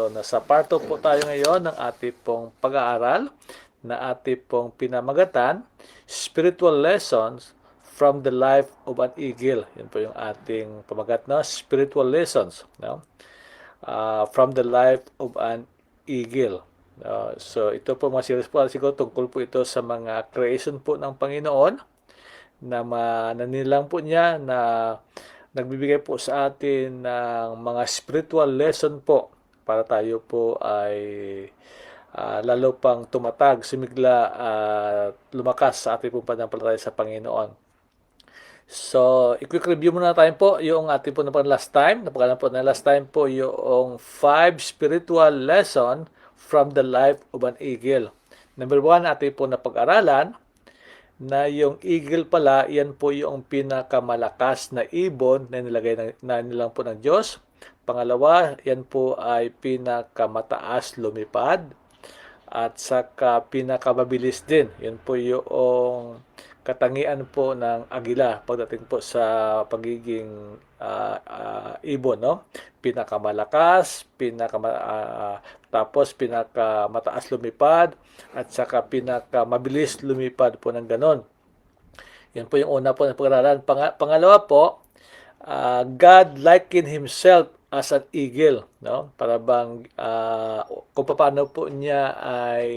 So, nasa part 2 po tayo ngayon ng ating pong pag-aaral na ating pong pinamagatan, Spiritual Lessons from the Life of an Eagle. Yan po yung ating pamagat, no? Spiritual Lessons, no? From the Life of an Eagle. So, ito po mga series po, siguro tungkol po ito sa mga creation po ng Panginoon na nanilang po niya na nagbibigay po sa atin ng mga spiritual lesson po para tayo po ay lalo pang tumatag, sumigla at lumakas sa ating pong pananampalataya sa Panginoon. So, i-quick review muna tayo po yung ating po na last time. Napagalan po na last time po yung 5 spiritual lesson from the life of an eagle. Number 1, ating po na pag-aralan na yung eagle pala, yan po yung pinakamalakas na ibon na nilagay na nilang po ng Diyos. Pangalawa, yan po ay pinakamataas lumipad at saka pinakamabilis din. Yan po yung katangian po ng agila pagdating po sa pagiging ibon, no? Pinakamalakas, tapos pinakamataas lumipad at saka pinakamabilis lumipad po ng ganon. Yan po yung una po na pag-aralan. Pangalawa po, God likened Himself as an eagle, no? Para bang kung paano po niya ay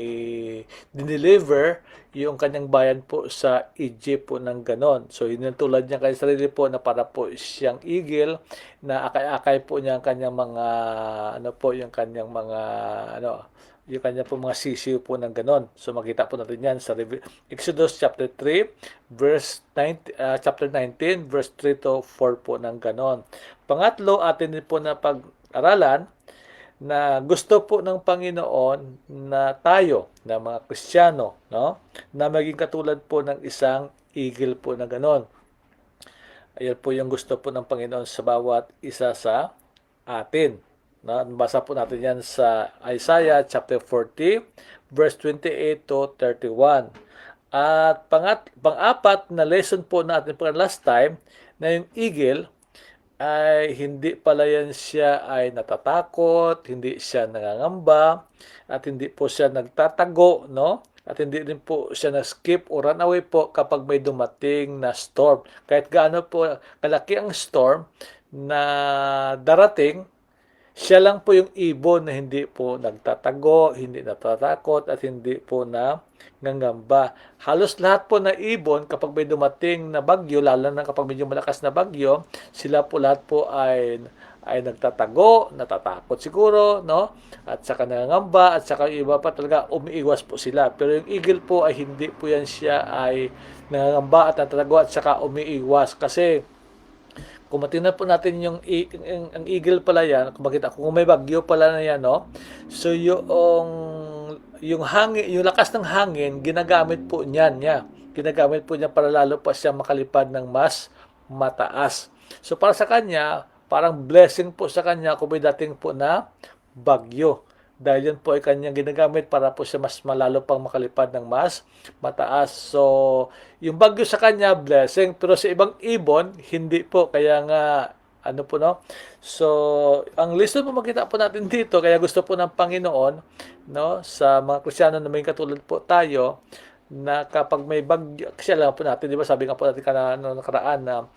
dineliver yung kanyang bayan po sa Egypt po ng ganon. So, hinatulad niya kay sarili po na para po siyang eagle na akay-akay po niya ang kanyang mga yung kanyang mga yung kanyang po mga sisiw po ng ganon. So, makita po natin yan sa Exodus chapter 3, chapter 19, verse 3 to 4 po ng ganon. Pangatlo, atin din po na pag-aralan na gusto po ng Panginoon na tayo, na mga Kristiyano, no? Na maging katulad po ng isang eagle po na ganon. Ayan po yung gusto po ng Panginoon sa bawat isa sa atin. No? Basa po natin yan sa Isaiah chapter 40, verse 28 to 31. At pang-apat na lesson po natin po last time, na yung eagle ay hindi pala yan siya ay natatakot, hindi siya nangangamba, at hindi po siya nagtatago, no? At hindi din po siya na-skip o run away po kapag may dumating na storm. Kahit gaano po kalaki ang storm na darating, siya lang po yung ibon na hindi po nagtatago, hindi natatakot, at hindi po na ngangamba. Halos lahat po na ibon kapag may dumating na bagyo, lalo na kapag medyo malakas na bagyo, sila po lahat po ay nagtatago, natatakot siguro, no? At saka nangangamba, at saka yung iba pa talaga umiiwas po sila. Pero yung eagle po ay hindi po yan siya ay nangangamba at natatago at saka umiiwas. Kasi kung matingnan po natin yung ang eagle pala yan, kung may bagyo pala na yan, no? So yung hangin, yung lakas ng hangin, ginagamit po niyan niya. Ginagamit po niya para lalo pa siya makalipad ng mas mataas. So para sa kanya, parang blessing po sa kanya kung may dating po na bagyo. Dahil yun po ay kanyang ginagamit para po siya mas malalo pang makalipad ng mas mataas. So, yung bagyo sa kanya, blessing. Pero sa ibang ibon, hindi po. Kaya nga, no? So, ang lesson po makita po natin dito, kaya gusto po ng Panginoon, no? Sa mga Kristiyano na may katulad po tayo, na kapag may bagyo, kasi alam po natin, di ba, sabi nga po natin nakaraan na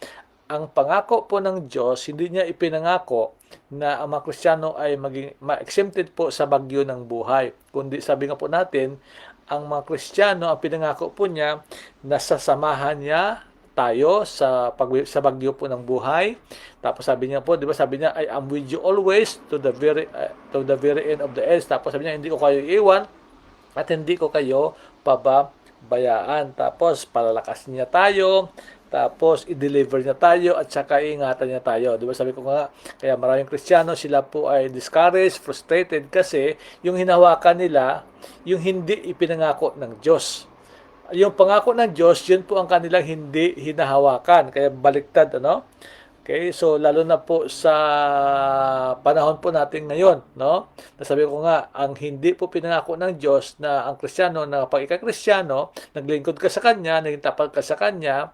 ang pangako po ng Diyos, hindi niya ipinangako na ang mga Kristiyano ay maging ma-exempted po sa bagyo ng buhay. Kundi sabi nga po natin, ang mga Kristiyano, ang pinangako po niya, nasasamahan niya tayo sa bagyo po ng buhay. Tapos sabi niya po, di ba, sabi niya, I am with you always to the very end of the age. Tapos sabi niya, hindi ko kayo iiwan at hindi ko kayo pababayaan. Tapos palalakas niya tayo. Tapos, i-deliver niya tayo at saka ingatan niya tayo. Diba? Sabi ko nga, kaya maraming Kristiyano, sila po ay discouraged, frustrated kasi yung hinawakan nila, yung hindi ipinangako ng Diyos. Yung pangako ng Diyos, yun po ang kanilang hindi hinahawakan. Kaya baliktad, ano? Okay, so lalo na po sa panahon po natin ngayon, no? Nasabi ko nga, ang hindi po pinangako ng Diyos na ang Kristiyano, na pag ikaw Kristiyano, naglingkod ka sa Kanya, naging tapat ka sa Kanya,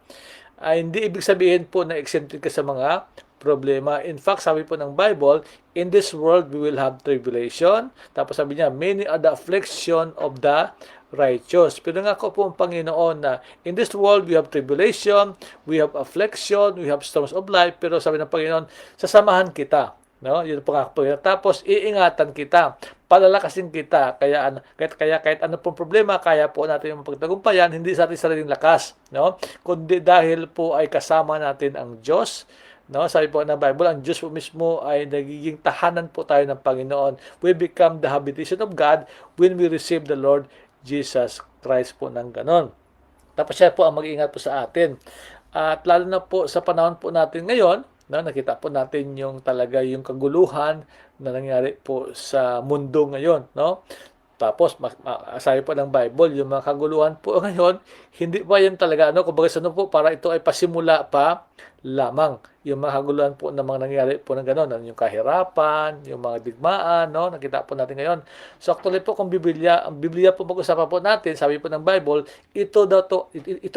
ay hindi ibig sabihin po na exempted ka sa mga problema. In fact, sabi po ng Bible, in this world we will have tribulation. Tapos sabi niya, many are the affliction of the righteous. Pero nga ko po ang Panginoon na in this world we have tribulation, we have affliction, we have storms of life. Pero sabi ng Panginoon, sasamahan kita. No? Yun po nga po. Tapos iingatan kita, palalakasin kita. Kahit ano pong problema, kaya po natin yung pagtagumpayan, hindi sa ating sariling lakas, no? Kundi dahil po ay kasama natin ang Diyos. No, sabi po ng Bible, ang Diyos po mismo ay nagiging tahanan po tayo ng Panginoon. We become the habitation of God when we receive the Lord Jesus Christ po ng ganon. Tapos siya po ang mag-iingat po sa atin. At lalo na po sa panahon po natin ngayon, no, nakita po natin yung talaga yung kaguluhan na nangyari po sa mundo ngayon, no? Tapos sabi po ng Bible, yung mga kaguluhan po ngayon, hindi pa yan talaga kumbaga sa po para ito ay pasimula pa lamang. Yung mga kaguluhan po na mga nangyari po ng gano'n, yung kahirapan, yung mga digmaan, no? Nakita po natin ngayon. So actually po kung ang Biblia po pag-usapan po natin, sabi po ng Bible, ito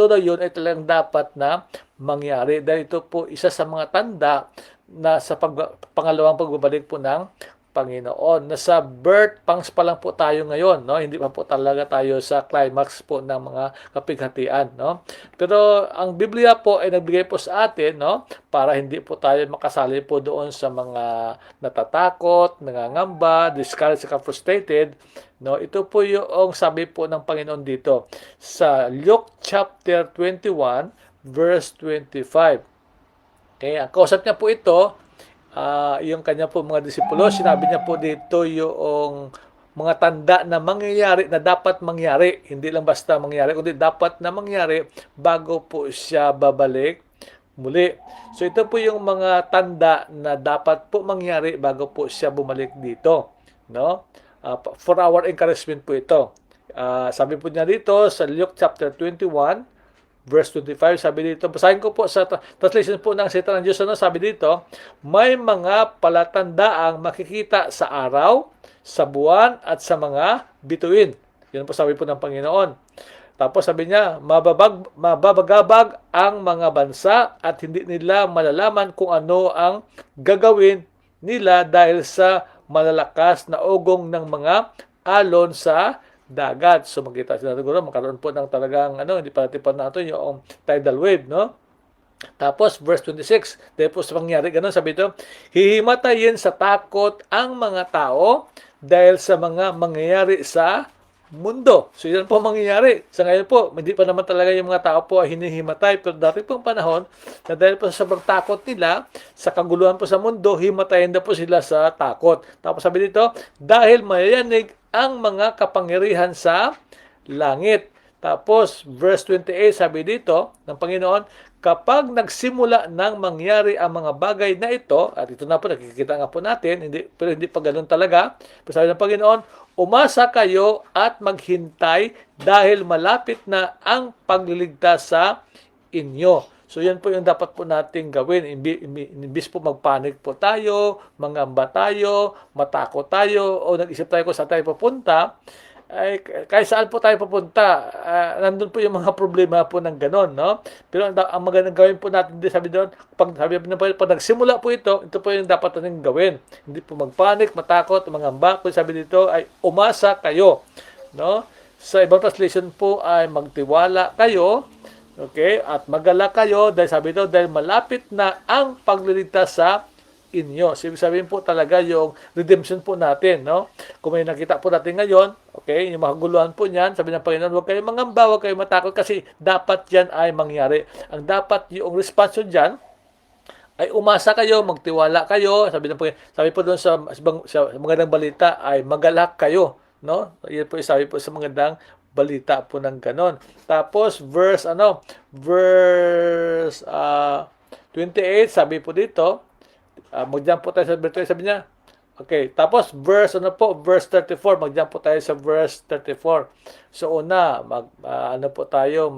daw yun ay talagang dapat na mangyari. Dahil ito po isa sa mga tanda na sa pangalawang pagbabalik po ng Panginoon. Nasa birth pangs pa lang po tayo ngayon, no? Hindi pa po talaga tayo sa climax po ng mga kapighatian, no? Pero ang Biblia po ay nagbigay po sa atin, no? Para hindi po tayo makasali po doon sa mga natatakot, nangangamba, discouraged, frustrated, no? Ito po yung sabi po ng Panginoon dito sa Luke chapter 21 verse 25. Okay, ang kausap niya po ito, yung kanya po mga disipulo, sinabi niya po dito yung mga tanda na mangyayari, na dapat mangyari. Hindi lang basta mangyari, kundi dapat na mangyari bago po siya babalik muli. So ito po yung mga tanda na dapat po mangyari bago po siya bumalik dito, no? For our encouragement po ito. Sabi po niya dito sa Luke chapter 21 verse 25, sabi dito, basahin ko po sa translation po ng Salita ng Diyos, sabi dito, may mga palatandaang makikita sa araw, sa buwan, at sa mga bituin. Yan po sabi po ng Panginoon. Tapos sabi niya, mababagabag ang mga bansa at hindi nila malalaman kung ano ang gagawin nila dahil sa malalakas na ugong ng mga alon sa dagat. So makita sila siguro magkaroon po ng talagang hindi pa natin natin yung tidal wave, no? Tapos verse 26, dahil po sa pangyari ganun, sabi ito, hihimatayin sa takot ang mga tao dahil sa mga mangyayari sa mundo. So yan po mangyayari. Sa ngayon po, hindi pa naman talaga yung mga tao po ay hinihimatay, pero dati pong panahon na dahil po sa sobrang takot nila sa kaguluhan po sa mundo, himatayin na po sila sa takot. Tapos sabi dito, dahil mayayanig ang mga kapangyarihan sa langit. Tapos, verse 28, sabi dito ng Panginoon, kapag nagsimula nang mangyari ang mga bagay na ito, at ito na po, nakikita nga po natin, pero hindi pa ganun talaga, pero sabi ng Panginoon, umasa kayo at maghintay dahil malapit na ang pagliligtas sa inyo. So yan po yung dapat po nating gawin. Imbis po magpanik po tayo, mangamba tayo, matakot tayo, o nag-isip tayo kung saan tayo pupunta, ay kahit saan po tayo pupunta, nandun po yung mga problema po ng ganon, no? Pero ang magandang gawin po natin, sabi doon, pag nagsimula po ito po yung dapat natin gawin. Hindi po magpanik, matakot, mangamba. Kung sabi dito ay umasa kayo, no? Sa ibang translation po ay magtiwala kayo, okay? At magalak kayo dahil sabi ito, dahil malapit na ang pagliligtas sa inyo. Sabihin po talaga yung redemption po natin, no? Kung may nakita po natin ngayon, okay, yung makaguluhan po niyan, sabi ng Panginoon, huwag kayong mangamba, huwag kayong matakot kasi dapat yan ay mangyari. Ang dapat yung response dyan ay umasa kayo, magtiwala kayo. Sabi po doon sa magandang balita ay magalak kayo, no? Yan po sabi po sa magandang balita po ng ganon. Tapos verse 28, sabi po dito, mag-jump po tayo sa verse, sabi niya. Okay, tapos verse 34, mag-jump po tayo sa verse 34. So una, po tayo,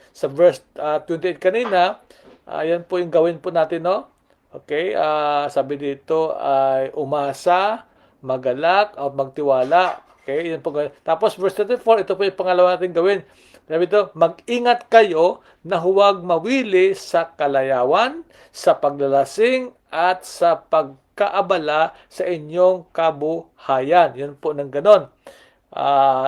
sa verse 28 kanina, yan po yung gawin po natin, no? Okay, sabi dito ay umasa, magalak, o magtiwala. Okay, yan po gawin. Tapos verse 34, ito po yung pangalawa natin gawin. Sabi ito, mag-ingat kayo na huwag mawili sa kalayawan, sa paglalasing, at sa pagkaabala sa inyong kabuhayan. Yun po ng ganon.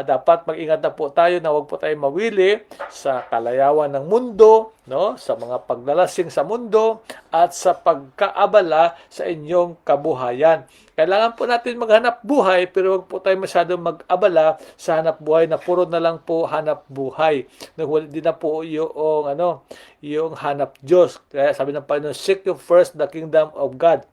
Dapat mag-ingat na po tayo na huwag po tayo mawili sa kalayawan ng mundo, no? Sa mga paglalasing sa mundo at sa pagkaabala sa inyong kabuhayan. Kailangan po natin maghanap buhay pero huwag po tayo masyadong mag-abala sa hanap buhay na puro na lang po hanap buhay. Hindi na po yung hanap Diyos. Kaya sabi ng Panginoon, seek you first the kingdom of God.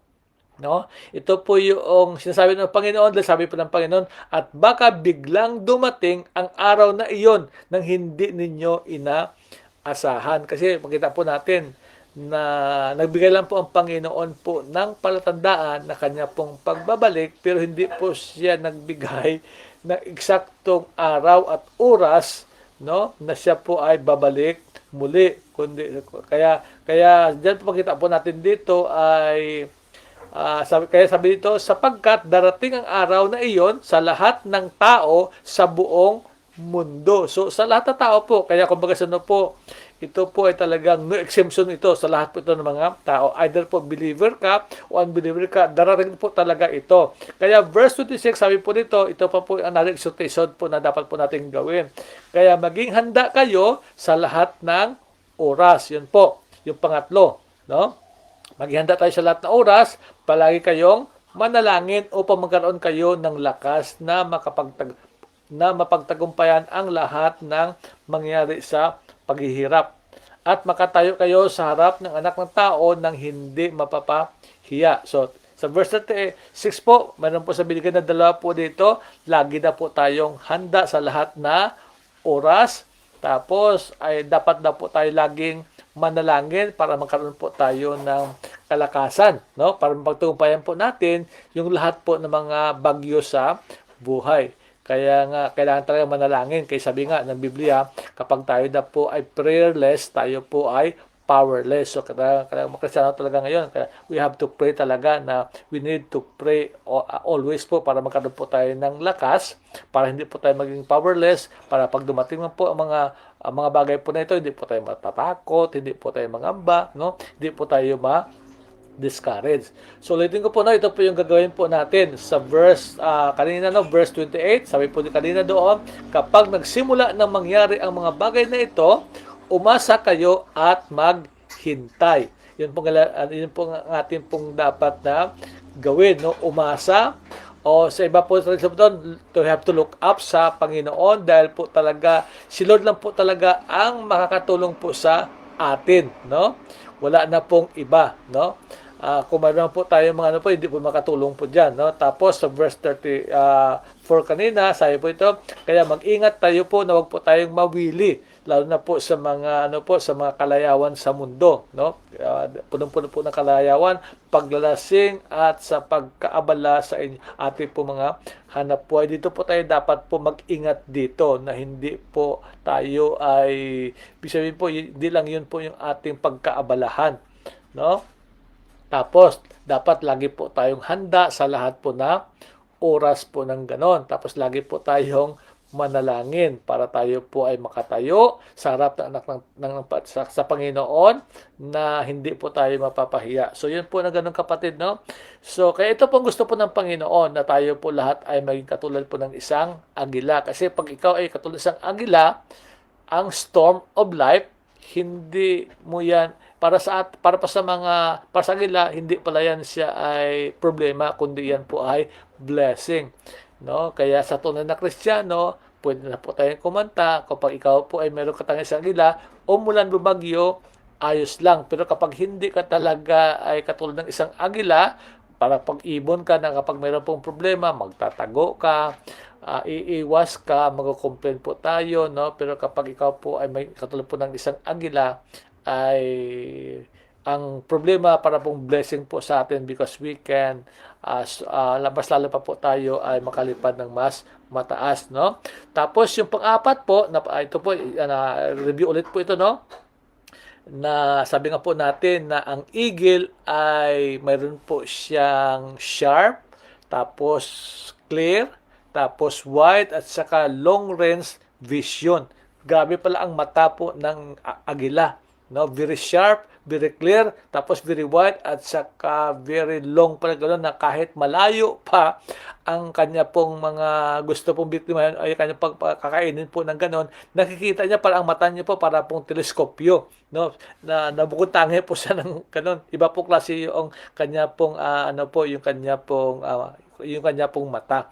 No? Ito po yung sinasabi ng Panginoon, dahil sabi po ng Panginoon, at baka biglang dumating ang araw na iyon nang hindi ninyo inaasahan. Kasi makita po natin na nagbigay lang po ang Panginoon po ng palatandaan na kanya pong pagbabalik, pero hindi po siya nagbigay ng eksaktong araw at oras, no, na siya po ay babalik muli. Kaya diyan po makita po natin dito ay kaya sabi dito, sapagkat darating ang araw na iyon sa lahat ng tao sa buong mundo. So, sa lahat ng tao po, kaya kumbaga po, ito po ay talagang no exemption ito sa lahat po ito ng mga tao. Either po believer ka o unbeliever ka, darating po talaga ito. Kaya verse 26, sabi po dito, ito pa po ang exhortation po na dapat po natin gawin. Kaya maging handa kayo sa lahat ng oras. Yun po, yung pangatlo. No? Maghihanda tayo sa lahat ng oras, palagi kayong manalangin upang magkaroon kayo ng lakas na mapagtagumpayan ang lahat ng mangyari sa paghihirap. At makatayo kayo sa harap ng anak ng tao nang hindi mapapahiya. So, sa verse 36 po, mayroon po sa binigay na dalawa po dito, lagi na po tayong handa sa lahat na oras. Tapos, ay dapat na po tayo laging manalangin para magkaroon po tayo ng kalakasan, no? Para mapagtagumpayan po natin yung lahat po ng mga bagyo sa buhay. Kaya nga, kailangan talaga manalangin. Kaya sabi nga ng Biblia, kapag tayo na po ay prayerless, tayo po ay powerless. So, kaya makristyano talaga ngayon. Kaya we have to pray talaga na we need to pray always po para magkaroon po tayo ng lakas, para hindi po tayo maging powerless, para pag dumating man po ang mga bagay po na ito, hindi po tayo matatakot, hindi po tayo mangamba, no? Hindi po tayo discouraged. So, ulitin ko po na, ito po yung gagawin po natin sa verse, kanina verse 28, sabi po kanina doon, kapag nagsimula ng mangyari ang mga bagay na ito, umasa kayo at maghintay. Yun po ang ating pong dapat na gawin, no? Umasa, o sa iba po doon, to have to look up sa Panginoon dahil po talaga, si Lord lang po talaga ang makakatulong po sa atin, no? Wala na pong iba, no? Kung mayroon po tayo mga hindi po makatulong po dyan, no? Tapos sa verse 34 kanina, sabi po ito, kaya mag-ingat tayo po na wag po tayong mawili, lalo na po sa mga sa mga kalayawan sa mundo, no? Punong-puno po ng kalayawan, paglalasing at sa pagkaabala sa ating po mga hanap buhay. Dito po tayo dapat po mag-ingat dito na hindi po tayo ay sabihin po hindi lang yun po yung ating pagkaabalahan, no? Tapos dapat lagi po tayong handa sa lahat po na oras po ng ganon. Tapos lagi po tayong manalangin para tayo po ay makatayo sa harap ng anak sa Panginoon na hindi po tayo mapapahiya. So yun po na ganun kapatid, no? So kaya ito po gusto po ng Panginoon na tayo po lahat ay maging katulad po ng isang agila. Kasi pag ikaw ay katulad ng isang agila, ang storm of life, hindi mo yan para sa agila, hindi pala yan siya ay problema, kundi yan po ay blessing. No? Kaya sa tunay na Kristiyano, pwede na po tayong kumanta. Kapag ikaw po ay meron katangis sa agila, umulan bumagyo, ayos lang. Pero kapag hindi ka talaga ay katulad ng isang agila, para pag-ibon ka na kapag meron pong problema, magtatago ka, iiwas ka, mag-complain po tayo, no? Pero kapag ikaw po ay may katulad po ng isang agila, ay ang problema para pong blessing po sa atin because we can mas lalo pa po tayo ay makalipad ng mas mataas, no? Tapos yung pang-apat po, ito po review ulit po ito, no? Na sabi nga po natin na ang eagle ay mayroon po siyang sharp, tapos clear, tapos wide at saka long range vision. Grabe pala ang mata po ng agila. No, very sharp, very clear, tapos very wide, at saka very long pala gano'n, na kahit malayo pa ang kanya pong mga gusto pong biktima ay kanya pagkakainin po ng gano'n, nakikita niya para ang mata niya po para pong teleskopyo, no, na nabukod tangi po siya ng gano'n. Iba po klase yung kanya pong ano po, yung kanya pong mata.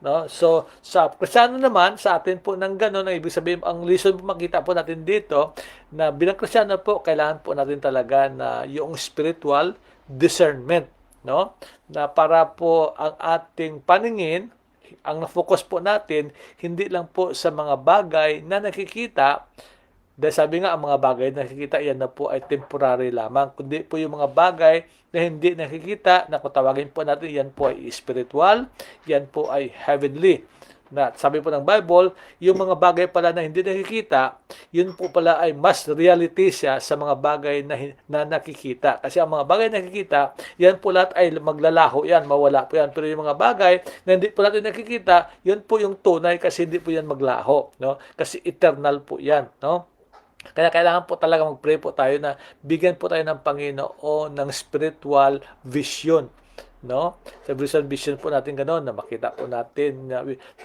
No? So, sa Kristiyano naman, sa atin po ng gano'n, ang ibig sabihin, ang lesson po makita po natin dito, na bilang Kristiyano po, kailangan po natin talaga na yung spiritual discernment, no? Na para po ang ating paningin, ang na-focus po natin, hindi lang po sa mga bagay na nakikita, dahil sabi nga, ang mga bagay na nakikita, yan na po ay temporary lamang. Kundi po yung mga bagay na hindi nakikita, na kung tawagin po natin, yan po ay spiritual, yan po ay heavenly. Na sabi po ng Bible, yung mga bagay pala na hindi nakikita, yun po pala ay mas reality siya sa mga bagay na nakikita. Kasi ang mga bagay na nakikita, yan po lahat ay maglalaho yan, mawala po yan. Pero yung mga bagay na hindi po natin nakikita, yun po yung tunay kasi hindi po yan maglaho. No? Kasi eternal po yan. No? Kaya kailangan po talaga mag-pray po tayo na bigyan po tayo ng Panginoon ng spiritual vision. No? Sa vision po natin ganoon, na makita po natin,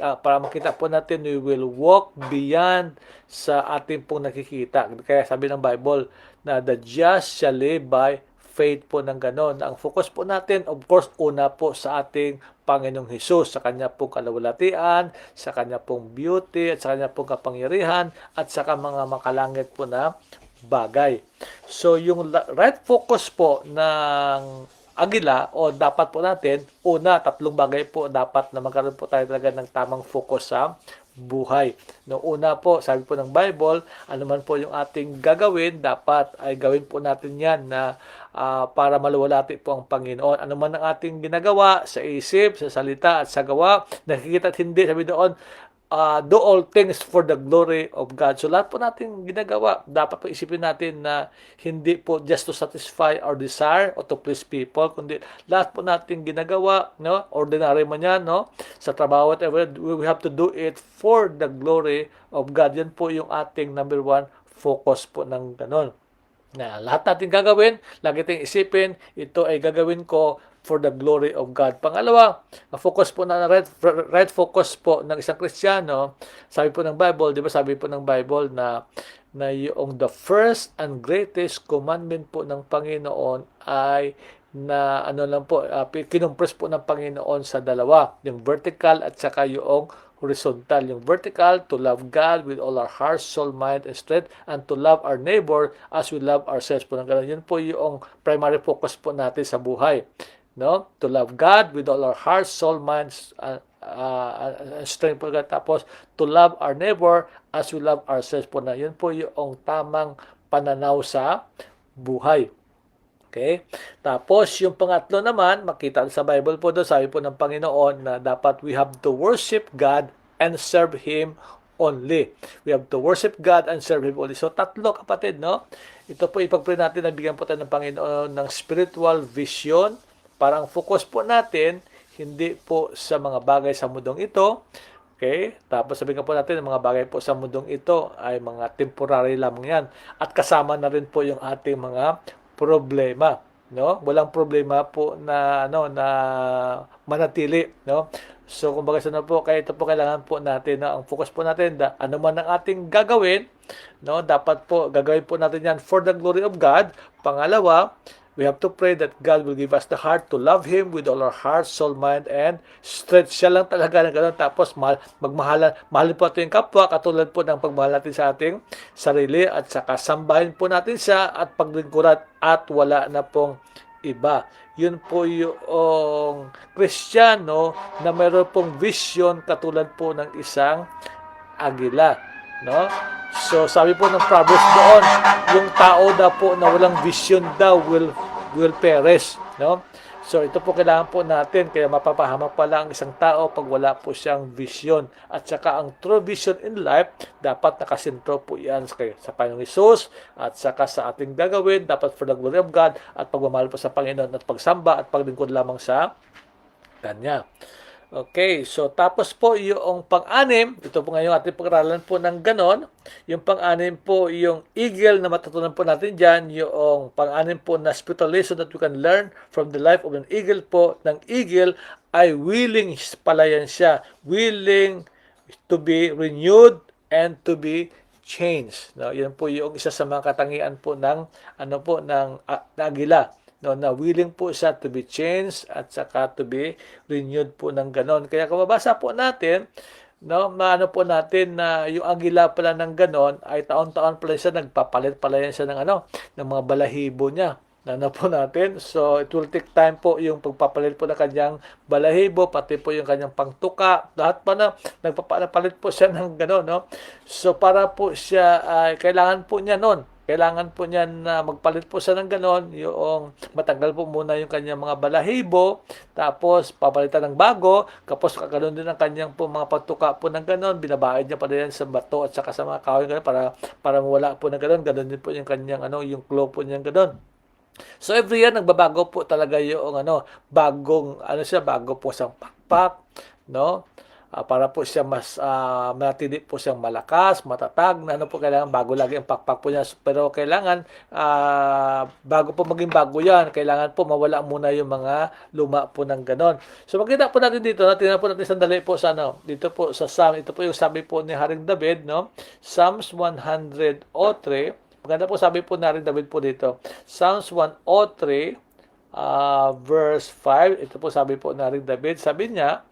para makita po natin, we will walk beyond sa ating pong nakikita. Kaya sabi ng Bible na the just shall live by faith po ng gano'n. Ang focus po natin, of course, una po sa ating Panginoong Hesus, sa kanya pong kalawalatian, sa kanya pong beauty, at sa kanya pong kapangyarihan, at sa mga makalangit po na bagay. So, yung right focus po ng agila, o dapat po natin, una, tatlong bagay po dapat na magkaroon po tayo talaga ng tamang focus sa buhay. No, una po, sabi po ng Bible, ano man po yung ating gagawin, dapat ay gawin po natin yan na para maluwalhati po ang Panginoon. Ano man ang ating ginagawa sa isip, sa salita at sa gawa, nakikita at hindi, sabi doon, do all things for the glory of God. So lahat po natin ginagawa, dapat po isipin natin na hindi po just to satisfy our desire or to please people, kundi lahat po natin ginagawa, no? Ordinary man yan, no? Sa trabaho, whatever, we have to do it for the glory of God. Yan po yung ating number one focus po ng ganon. Na lahat natin gagawin, lagi tayong isipin, ito ay gagawin ko for the glory of God. Pangalawa, focus po na right focus po ng isang Kristiyano, sabi po ng Bible, di ba sabi po ng Bible na yung the first and greatest commandment po ng Panginoon ay na ano lang po, kinumpres po ng Panginoon sa dalawa, yung vertical at saka yung horizontal. Yung vertical, to love God with all our heart, soul, mind, and strength, and to love our neighbor as we love ourselves po ng ganun. Yun po yung primary focus po natin sa buhay. No? To love God with all our heart, soul, mind, strength po. Tapos, to love our neighbor as we love ourselves po na. Yun po yung tamang pananaw sa buhay. Okay? Tapos, yung pangatlo naman, makita sa Bible po doon, sabi po ng Panginoon na dapat we have to worship God and serve Him only. We have to worship God and serve Him only. So, tatlo kapatid, no? Ito po ipag-pray natin na bigyan po tayo ng Panginoon ng spiritual vision. Parang focus po natin, hindi po sa mga bagay sa mundong ito. Okay? Tapos sabihin po natin, ang mga bagay po sa mundong ito ay mga temporary lamang yan. At kasama na rin po yung ating mga problema. No? Walang problema po na manatili, no? So kumbaga sa po, kaya ito po kailangan po natin na ang focus po natin, ano man ang ating gagawin, no? Dapat po gagawin po natin yan for the glory of God. Pangalawa, we have to pray that God will give us the heart to love Him with all our heart, soul, mind, and strength. Siya lang talaga ng gano'n. Tapos, mahalin po natin yung kapwa, katulad po ng pagmahal natin sa ating sarili, at saka sambahin po natin siya at paglingkuran, at wala na pong iba. Yun po yung Kristiyano na mayroon pong vision katulad po ng isang agila. No? So, sabi po ng Proverbs doon, yung tao daw po na walang vision daw will perish. No? So, ito po kailangan po natin, kaya mapapahamak pala ang isang tao pag wala po siyang vision. At saka ang true vision in life, dapat nakasentro po yan sa Panginoong Hesus, at saka sa ating gagawin, dapat for the glory of God, at pagmamahal po sa Panginoon, at pagsamba, at paglingkod lamang sa Kanya. Okay, so tapos po yung pang-anim, ito po ngayon ating pag-aralan po ng ganon. Yung pang-anim po yung eagle na matutunan po natin dyan, yung pang-anim po na spiritual lesson that we can learn from the life of an eagle po, ng eagle ay willing pala yan siya, willing to be renewed and to be changed. No, yan po yung isa sa mga katangian po ng ano po ng agila. No, na willing po siya to be changed at saka to be renewed po ng ganon. Kaya kung mabasa po natin, no, maano po natin na yung agila pala ng ganon ay taon-taon pala siya nagpapalit pala yan siya ng ano, ng mga balahibo niya. Ano po natin. So, it will take time po yung pagpapalit po ng kanyang balahibo, pati po yung kanyang pangtuka. Lahat pa na, nagpapalit po siya ng gano'n, no? So, para po siya, kailangan po niya noon. Kailangan po niya na magpalit po siya ng gano'n, yung matanggal po muna yung kanyang mga balahibo, tapos papalitan ng bago, tapos kaganoon din ang kanyang po mga pagtuka po ng gano'n, binabayad niya pa rin sa bato at saka sa mga kahoy gano'n para mawala po ng gano'n, gano'n din po yung kanyang yung glow po niyang gano'n. So every year nagbabago po talaga yung bagong bago po siyang pakpak, no? Para po siya mas manatili po siyang malakas, matatag, na po kailangan bago lagi ang pakpak po niya. Pero kailangan bago po maging bago 'yan, kailangan po mawala muna yung mga luma po ng ganon. So makita po natin dito, tingnan po natin sandali po sa dito po sa Psalm, ito po yung sabi po ni Haring David, no? Psalms 103. Maganda po sabi po na rin David po dito. Psalms 103 verse 5. Ito po sabi po na rin David. Sabi niya,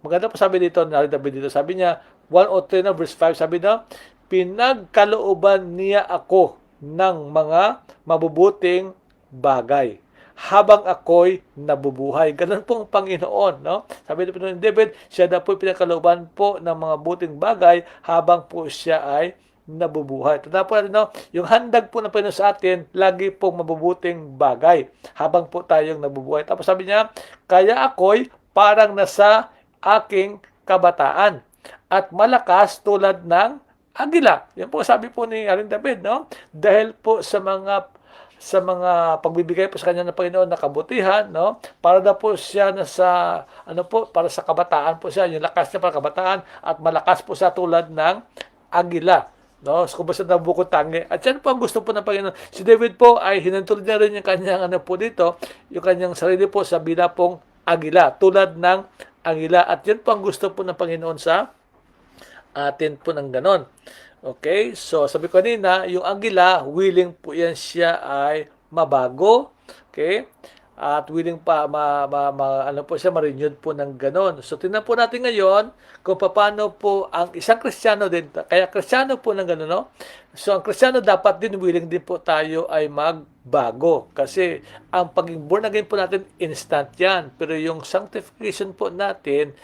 maganda po sabi dito na rin David dito. Sabi niya, 103 na verse 5. Sabi niya, pinagkalooban niya ako ng mga mabubuting bagay habang ako'y nabubuhay. Ganun po ang Panginoon, no? Sabi po ni David, siya na po pinagkalooban po ng mga buting bagay habang po siya ay nabubuhay. Tanda po natin, no? Yung handag po ng Panginoon sa atin, lagi pong mabubuting bagay habang po tayong nabubuhay. Tapos sabi niya, kaya ako'y parang nasa aking kabataan at malakas tulad ng agila. Yan po sabi po ni Haring David, no? Dahil po sa mga pagbibigay po sa kanya ng Panginoon na kabutihan, no? Para na po siya nasa para sa kabataan po siya, yung lakas niya para kabataan at malakas po siya tulad ng agila. No, so kung basta nabukod tangi. At yan po ang gusto po ng Panginoon. Si David po ay hinantulad niya rin yung kanyang po dito, yung kanyang sarili po sa bila pong agila, tulad ng agila. At yan po ang gusto po ng Panginoon sa atin po ng ganon. Okay, so sabi ko kanina, yung agila, willing po yan siya ay mabago. Okay, at willing pa po siya ma-renewed po ng ganon. So tingnan po natin ngayon kung paano po ang isang Kristiyano din, kaya Kristiyano po ng ganon, no? So ang Kristiyano dapat din willing din po tayo ay magbago kasi ang pagiging born again po natin instant yan, pero yung sanctification po natin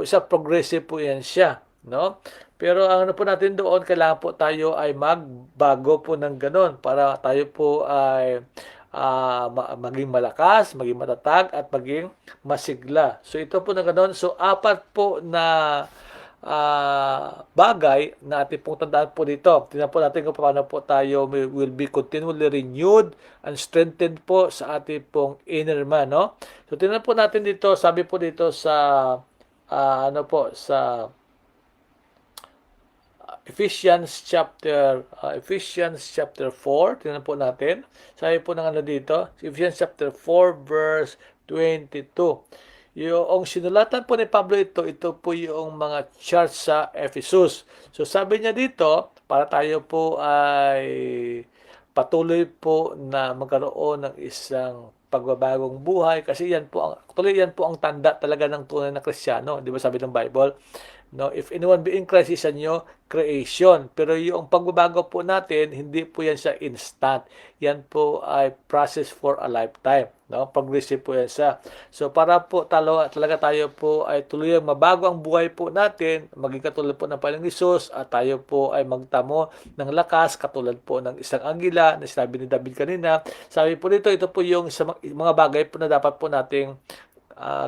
siya, progressive po yan siya, no? Pero ang po natin doon, kailangan po tayo ay magbago po ng ganon para tayo po ay maging malakas, maging matatag, at maging masigla. So ito po na ganoon. So apat po na bagay na ating pong tandaan po dito. Tingnan po natin kung paano po tayo will be continually renewed and strengthened po sa ating pong inner man, no? So tingnan po natin dito, sabi po dito sa sa Ephesians chapter 4, tingnan po natin. Sabi po ng dito, Ephesians chapter 4 verse 22. Yung sinulatan po ni Pablo ito po yung mga church sa Ephesus. So sabi niya dito, para tayo po ay patuloy po na magkaroon ng isang pagbabagong buhay, kasi yan po ang tanda talaga ng tunay na Kristiyano, di ba sabi ng Bible? No, if anyone be in Christ is a new creation. Pero yung pagbabago po natin, hindi po yan siya instant. Yan po ay process for a lifetime. No, progressive po yan siya. So para po talaga tayo po ay tuluyang mabago ang buhay po natin, maging katulad po ng Panginoong Hesus, at tayo po ay magtamo ng lakas katulad po ng isang anggila na sinabi ni David kanina. Sabi po dito, ito po yung mga bagay po na dapat po nating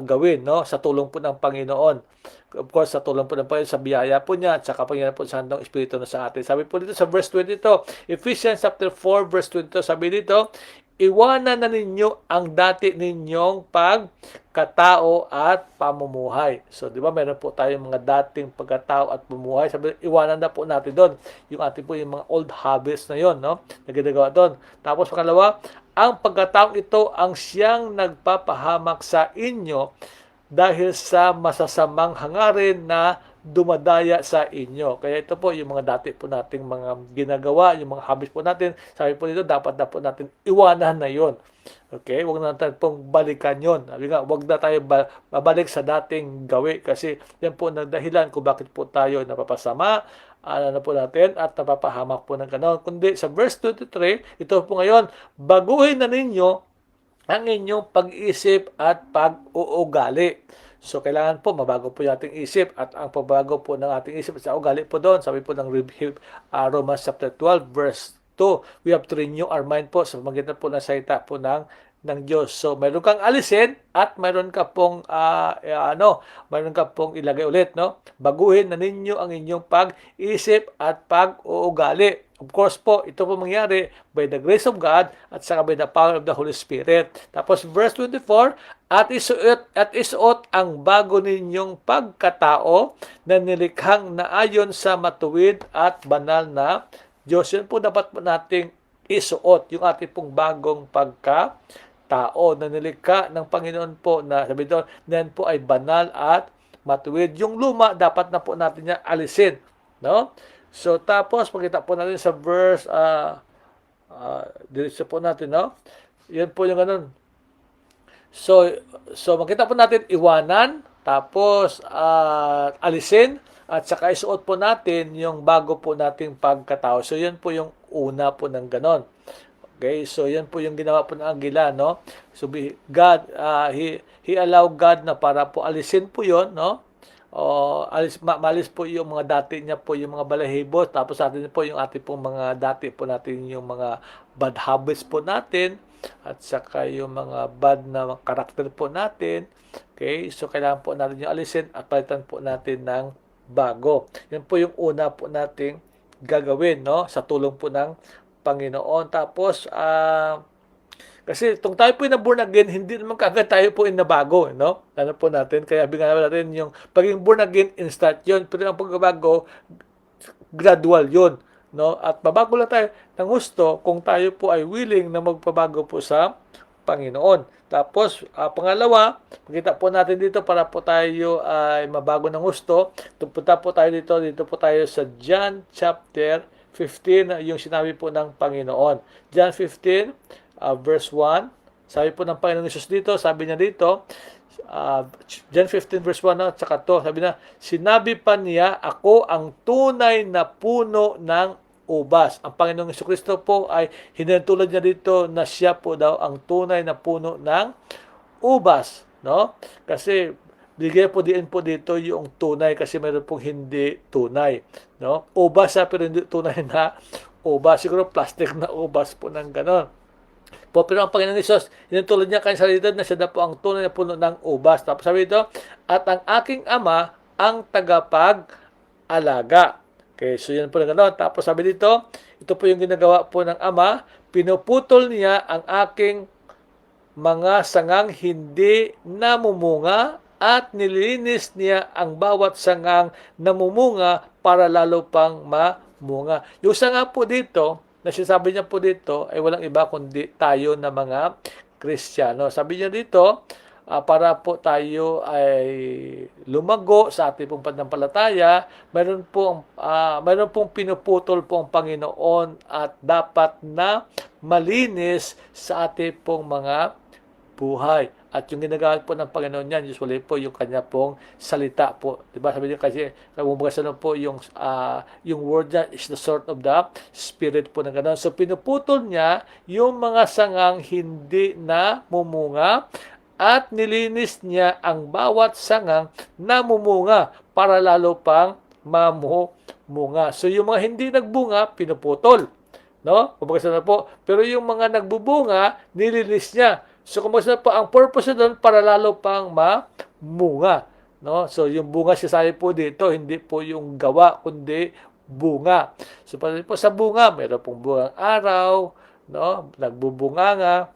gawin, no, sa tulong po ng Panginoon. Of course, sa tulong po ng Panginoon, sa biyaya po niya, at sa kapangyarihan po sa Santong Espiritu na sa atin. Sabi po dito sa verse 22, Ephesians chapter 4 verse 22, sabi dito, iwanan na ninyo ang dati ninyong pagkatao at pamumuhay. So, di ba, meron po tayong mga dating pagkatao at pamumuhay. Sabi, iwanan na po natin doon. Yung ating po yung mga old habits na yon, no? Na ginagawa doon. Tapos, pangalawa, ang pagkataong ito ang siyang nagpapahamak sa inyo dahil sa masasamang hangarin na dumadaya sa inyo. Kaya ito po yung mga dati po nating mga ginagawa, yung mga habits po natin. Sabi po dito, dapat na po natin iwanan na yon. Okay? Huwag na natin pong balikan yon. Sabi nga, huwag na tayo babalik sa dating gawi kasi yan po ang dahilan kung bakit po tayo napapasama, na po natin at napapahamak po ng ganon. Kundi sa verse 23, ito po ngayon, baguhin na ninyo ang inyong pag-isip at pag-uugali. So, kailangan po mabago po yung ating isip at ang pagbago po ng ating isip sa ugali po doon. Sabi po ng Romans chapter 12 verse 2, we have to renew our mind po sa pamagitan po ng salita po ng Diyos. So, mayroon kang alisin at mayroon ka pong mayroon ka pong ilagay ulit, no? Baguhin na ninyo ang inyong pag-isip at pag-uugali. Of course po, ito po mangyari by the grace of God at saka by the power of the Holy Spirit. Tapos verse 24, at isuot ang bago ninyong pagkatao na nilikhang naayon sa matuwid at banal na Diyos. Yan po dapat po nating isuot, yung ating pong bagong pagkatao na nilikha ng Panginoon po na sabi doon, yan po ay banal at matuwid. Yung luma, dapat na po natin niya alisin. No? So, tapos, makita po natin sa verse, diretso po natin, no? Yan po yung ganun. So makita po natin, iwanan, tapos, alisin, at saka isuot po natin yung bago po nating pagkatao. So, yan po yung una po ng ganon. Okay, so yan po yung ginawa po ng Anghela, no? So, God, He allowed God na para po alisin po yon, no? Malis po yung mga dati niya po, yung mga balahibo, tapos atin po yung ating pong mga dati po natin, yung mga bad habits po natin, at saka yung mga bad na karakter po natin. Okay, so kailangan po natin yung alisin at palitan po natin ng bago. Yan po yung una po nating gagawin, no? Sa tulong po ng Panginoon. Tapos, kasi itong tayo po na born again, hindi naman kagad tayo po nabago, no? Ano po natin? Kaya bigyan natin yung pagiging born again, instant yun. Pero ang pagbabago, gradual yun, no? At babago lang tayo ng gusto kung tayo po ay willing na magpabago po sa Panginoon. Tapos, pangalawa, makita po natin dito para po tayo ay mabago ng gusto. Punta po tayo dito po tayo sa John chapter 15, yung sinabi po ng Panginoon. John 15, verse 1, sabi po ng Panginoon Jesus dito, sabi niya dito, John 15 verse 1, at saka to, sabi na, sinabi pa niya, ako ang tunay na puno ng ubas. Ang Panginoong Jesucristo po ay hinatulad niya dito na siya po daw ang tunay na puno ng ubas, no? Kasi bigay po din po dito yung tunay kasi mayroon pong hindi tunay, no? Ubas siya pero hindi tunay na ubas. Siguro plastic na ubas po ng ganon. Pero ang Panginoon Isos, hinatulad niya kanyang salita na siya na po ang tunay na puno ng ubas. Tapos sabi ito, at ang aking ama ang tagapag-alaga. Okay, so yun po na gano'n. Tapos sabi dito, ito po yung ginagawa po ng ama, pinuputol niya ang aking mga sangang hindi namumunga at nililinis niya ang bawat sangang namumunga para lalo pang mamunga. Yung sanga po dito, na sinasabi niya po dito, ay walang iba kundi tayo na mga Kristiyano. Sabi niya dito, para po tayo ay lumago sa ating pong pananampalataya, mayroon pong pinuputol po ang Panginoon at dapat na malinis sa ating pong mga buhay. At yung ginagamit po ng Panginoon yan, usually po yung kanya pong salita po. Diba? Sabi niyo kasi, nagmumagasan po yung word niya is the sort of the spirit po na gano'n. So, pinuputol niya yung mga sangang hindi na mumunga at nilinis niya ang bawat sangang namumunga para lalo pang mamunga. So, yung mga hindi nagbunga, pinuputol. No? Kumbaga na po. Pero yung mga nagbubunga, nililis niya. So, kumbaga na po, ang purpose doon para lalo pang mamunga. No? So, yung bunga sinasabi po dito, hindi po yung gawa, kundi bunga. So, po sa bunga, mayroon pong bungang araw, no? Nagbubunganga.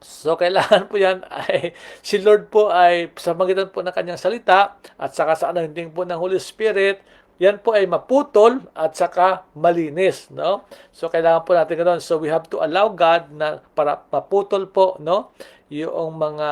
So, kailangan po yan ay, si Lord po ay sa magitan po ng kanyang salita at saka sa anointing po ng Holy Spirit, yan po ay maputol at saka malinis, no? So, kailangan po natin ganoon. So, we have to allow God na para maputol po, no? Yung mga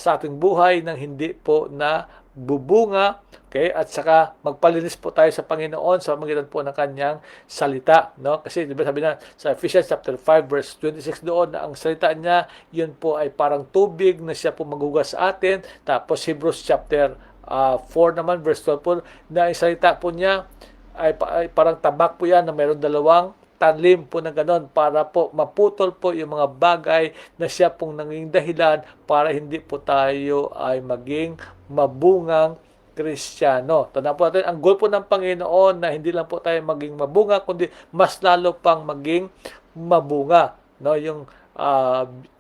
sa ating buhay nang hindi po na bubunga, okay? At saka magpalinis po tayo sa Panginoon sa magitan po ng kanyang salita, no? Kasi di ba sabi na sa Ephesians chapter 5 verse 26 doon na ang salita niya, yun po ay parang tubig na siya po maghugas sa atin. Tapos Hebrews chapter 4 naman verse 12 po na ang salita po niya ay parang tabak po yan na mayroon dalawang talim po na ganon para po maputol po yung mga bagay na siya pong naging dahilan para hindi po tayo ay maging mabungang Kristiyano. Tandaan po natin, ang goal po ng Panginoon na hindi lang po tayo maging mabunga, kundi mas lalo pang maging mabunga. No? Yung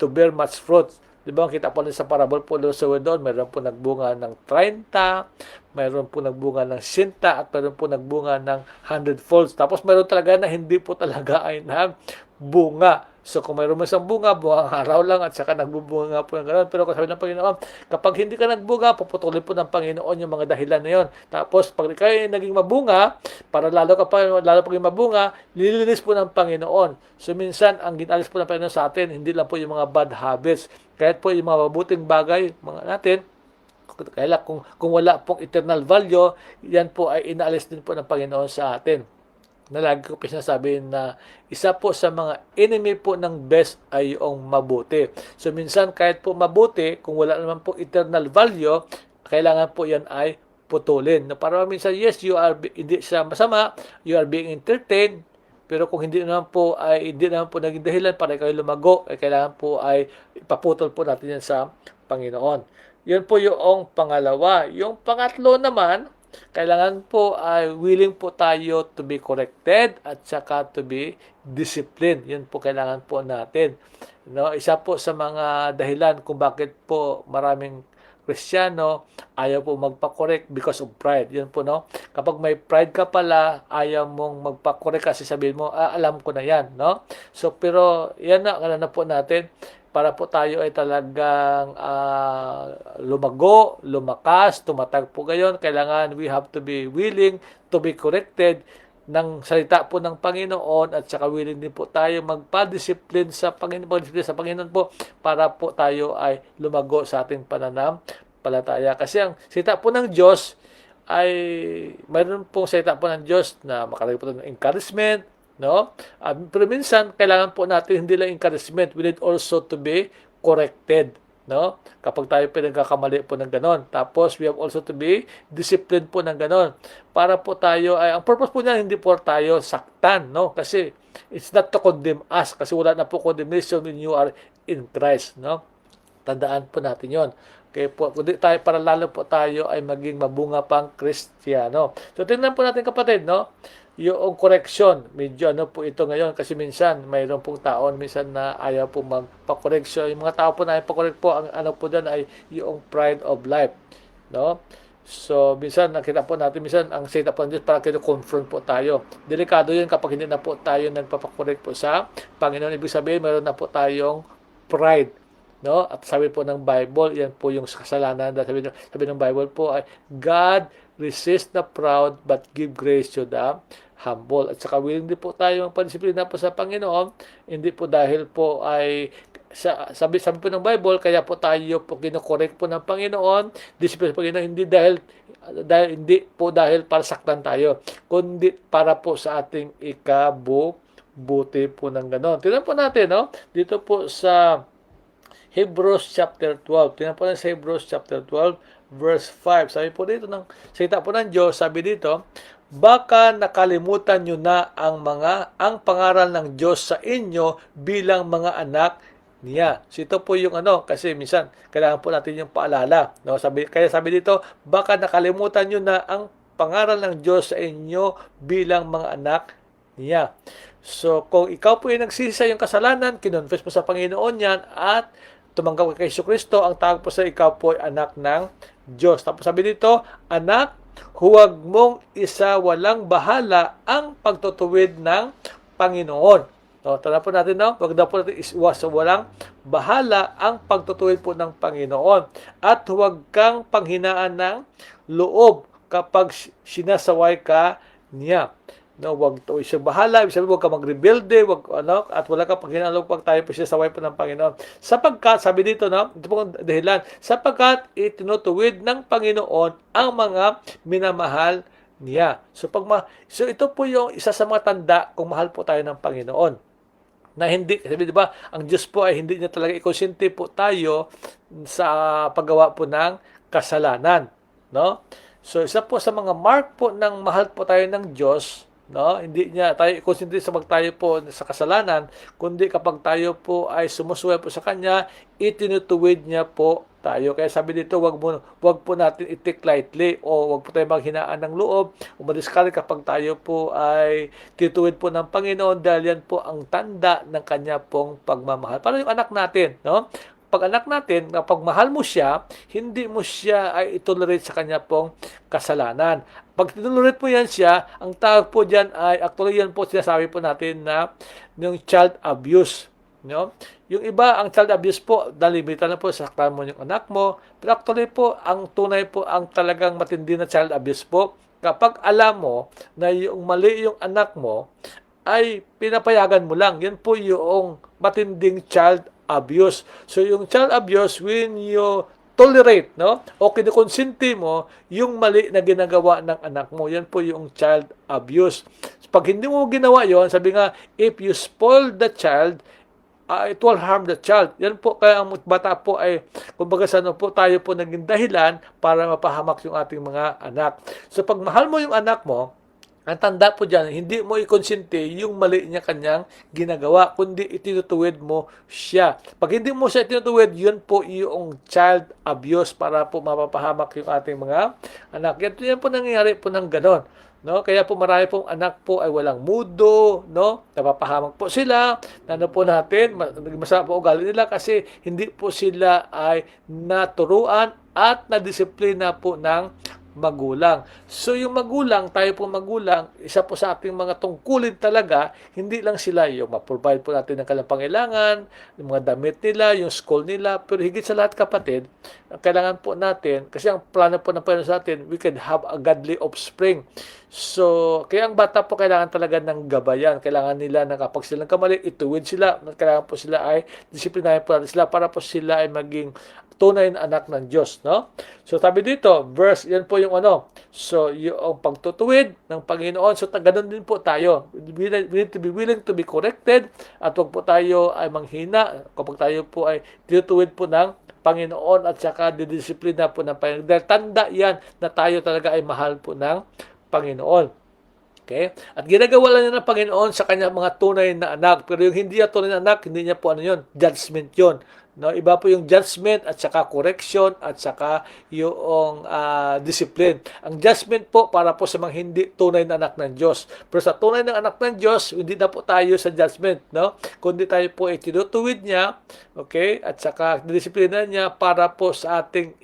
to bear much fruit. Di ba, kita po sa parable po sa doon, mayroon po nagbunga ng 30, mayroon po nagbunga ng 100, at mayroon po nagbunga ng 100 folds. Tapos mayroon talaga na hindi po talaga ay nagbunga. So kung mayroon mo isang bunga, buwang araw lang at saka nagbubunga nga po ng gano'n. Pero kung sabi ng Panginoon, kapag hindi ka nagbunga, puputulin po ng Panginoon yung mga dahilan na yon. Tapos pag kayo naging mabunga, para lalo paging mabunga, nililinis po ng Panginoon. So minsan, ang ginalis po ng Panginoon sa atin, hindi lang po yung mga bad habits. Kahit po yung mga mabuting bagay, mga natin, kaya kung wala pong eternal value, yan po ay inaalis din po ng Panginoon sa atin. Na lagi ko sinasabi na isa po sa mga enemy po ng best ay yung mabuti. So minsan kahit po mabuti, kung wala naman po eternal value, kailangan po yan ay putulin. Para minsan, yes, hindi siya masama, you are being entertained, pero kung hindi naman po naging dahilan para kayo lumago, kailangan po ay ipaputol po natin yan sa Panginoon. Yun po yung pangalawa. Yung pangatlo naman, kailangan po ay willing po tayo to be corrected at saka to be disciplined. Yun po kailangan po natin. No, isa po sa mga dahilan kung bakit po maraming Kristiyano ayaw po magpa-correct because of pride. Yun po, no? Kapag may pride ka pala, ayaw mong magpa-correct kasi sabihin mo, alam ko na yan, no? So, pero yan na po natin para po tayo ay talagang lumago, lumakas, tumatag po gayon. Kailangan we have to be willing to be corrected ng salita po ng Panginoon at saka willing din po tayo magpa-discipline sa Panginoon po para po tayo ay lumago sa ating pananampalataya. Kasi ang salita po ng Diyos ay mayroon pong salita po ng Diyos na makalagay po ng encouragement, no? Pero minsan, kailangan po natin hindi lang encouragement, we need also to be corrected, no? Kapag tayo pinagkakamali po ng ganon. Tapos, we have also to be disciplined po ng ganon. Para po tayo, ang purpose po niya, hindi po tayo saktan, no? Kasi, it's not to condemn us. Kasi wala na po condemnation when you are in Christ, no? Tandaan po natin yon. Okay po, kundi tayo, para lalo po tayo ay maging mabunga pang Kristiyano. So, tingnan po natin kapatid, no? Yung correction, medyo po ito ngayon kasi minsan mayroon pong taon minsan na ayaw po magpa-correction. Yung mga tao po na ipa-correct po, ang po dyan ay yung pride of life, no? So, minsan nakita po natin, minsan ang salita po ng Diyos para kino-confront po tayo. Delikado yun kapag hindi na po tayo nagpapakorek po sa Panginoon. Ibig sabihin, mayroon na po tayong pride, no? At sabi po ng Bible, yan po yung kasalanan. Sabi ng Bible po ay, God resist the proud but give grace to the humble. At saka willing din po tayo magpadisiplina po sa Panginoon. Hindi po dahil po ay sabi po ng Bible, kaya po tayo po kinokorek po ng Panginoon, disiplina po Panginoon, hindi po dahil para saktan tayo, kundi para po sa ating ikabubuti po ng ganon. Tingnan po natin, no? Dito po sa Hebrews chapter 12. Tingnan po natin sa Hebrews chapter 12, verse 5. Sabi po dito, salita po ng Diyos, sabi dito, baka nakalimutan nyo na ang pangaral ng Diyos sa inyo bilang mga anak niya. So ito po yung kasi minsan kailangan po natin yung paalala, no? Kaya sabi dito, baka nakalimutan nyo na ang pangaral ng Diyos sa inyo bilang mga anak niya. So kung ikaw po ay nagsisi yung kasalanan, kinonfess mo sa Panginoon yan at tumanggap kay Jesucristo, ang tawag po sa ikaw po ay anak ng Diyos. Tapos sabi dito, anak, huwag mong isa walang bahala ang pagtutuwid ng Panginoon. No, tanda po natin, no? Huwag na po natin iwas sa walang bahala ang pagtutuwid po ng Panginoon. At huwag kang panghinaan ng loob kapag sinasaway ka niya. No, wag to siya bahala, ibig sabihin wag ka magrebelde, wag ano, at wala ka panghinaan ng loob pag tayo po sinasaway po ng Panginoon. Sapagkat sabi dito, no, ito po ang dahilan, sapagkat itinutuwid ng Panginoon ang mga minamahal niya. So ito po yung isa sa mga tanda kung mahal po tayo ng Panginoon. Na hindi, sabi di ba, ang Diyos po ay hindi niya talaga ikonsente po tayo sa paggawa po ng kasalanan, no? So isa po sa mga mark po ng mahal po tayo ng Diyos, no? Hindi niya tayo ikonsente sa tayo po sa kasalanan, kundi kapag tayo po ay sumusuway po sa Kanya, itinutuwid niya po tayo. Kaya sabi dito, wag po natin i-take lightly o wag po tayo maghinaan ng loob o madiskarte kapag tayo po ay tituwid po ng Panginoon dahil yan po ang tanda ng Kanya pong pagmamahal. Para yung anak natin, no? Pag anak natin, kapag mahal mo siya, hindi mo siya ay itolerate sa kanya pong kasalanan. Pag tinolerate mo yan siya, ang tawag po dyan ay, actually yan po sinasabi po natin na yung child abuse. No? Yung iba, ang child abuse po, nalimitan na po, saktan mo yung anak mo. Pero actually po, ang tunay po, ang talagang matindi na child abuse po, kapag alam mo na yung mali yung anak mo, ay pinapayagan mo lang. Yan po yung matinding child abuse. So, yung child abuse, when you tolerate, no? O kinukonsente mo yung mali na ginagawa ng anak mo. Yan po yung child abuse. Pag hindi mo ginawa yon, sabi nga, if you spoil the child, it will harm the child. Yan po, kaya ang bata po ay, kumbaga saan po tayo po naging dahilan para mapahamak yung ating mga anak. So, pag mahal mo yung anak mo, ang tanda po dyan, hindi mo ikonsente yung mali niya kanyang ginagawa, kundi itinutuwid mo siya. Pag hindi mo siya itinutuwid, yun po yung child abuse para po mapapahamak yung ating mga anak. Yan po nangyayari po ng ganon. No, kaya po marami pong anak po ay walang mudo, no? Napapahamak po sila. Ano po natin, masama po ugali nila kasi hindi po sila ay naturuan at nadisiplina po ng magulang. So yung magulang, tayo po magulang, isa po sa ating mga tungkulin talaga, hindi lang sila yung ma-provide po natin ng kanilang pangailangan, yung mga damit nila, yung school nila, pero higit sa lahat kapatid, kailangan po natin, kasi ang plano po ng Panginoon sa atin, we can have a godly offspring. So, kaya ang bata po kailangan talaga ng gabayan. Kailangan nila na kapag silang kamali, ituwid sila. Kailangan po sila ay disiplinahin po natin sila para po sila ay maging tunay na anak ng Diyos, no? So, sabi dito, verse, yan po yung ano. So, yung pagtutuwid ng Panginoon. So, ganun din po tayo. We need to be willing to be corrected at huwag po tayo ay manghina kapag tayo po ay tinutuwid po ng Panginoon at saka didisiplina po ng Panginoon. Dahil tanda yan na tayo talaga ay mahal po ng Panginoon. Okay? At ginagawa lang niya ng Panginoon sa kanyang mga tunay na anak. Pero yung hindi niya tunay na anak, hindi niya po ano yun, judgment yun. No, iba po yung judgment at saka correction at saka yung discipline. Ang judgment po para po sa mga hindi tunay na anak ng Diyos. Pero sa tunay ng anak ng Diyos, hindi na po tayo sa judgment, no? Kundi tayo po ay tinutuwid niya, okay? At saka disiplina niya para po sa ating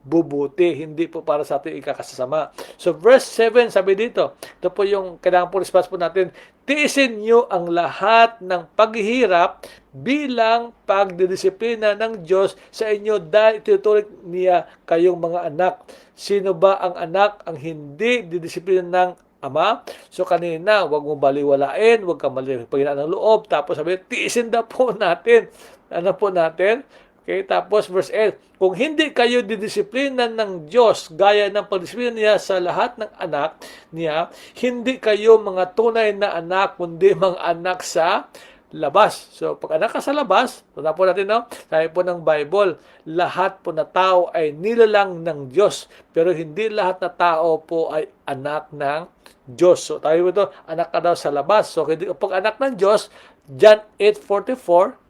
bubuti, hindi po para sa ating ikakasasama. So verse 7, sabi dito, ito po yung kailangan po response po natin, tiisin niyo ang lahat ng paghihirap bilang pagdidisiplina ng Diyos sa inyo dahil itinuturing niya kayong mga anak. Sino ba ang anak ang hindi didisiplina ng Ama? So kanina, wag mo baliwalain, wag ka paghinaan ng loob, tapos sabi, tiisin na po natin. Ano po natin? Okay, tapos verse 8, kung hindi kayo didisiplinan ng Diyos gaya ng pagdisiplina niya sa lahat ng anak niya, hindi kayo mga tunay na anak, kundi mga anak sa labas. So, pag anak ka sa labas, tanda po natin, no? Sabi po ng Bible, lahat po na tao ay nilalang ng Diyos, pero hindi lahat na tao po ay anak ng Diyos. So, tayo po ito, anak ka daw sa labas. So, pag anak ng Diyos, John 8:44,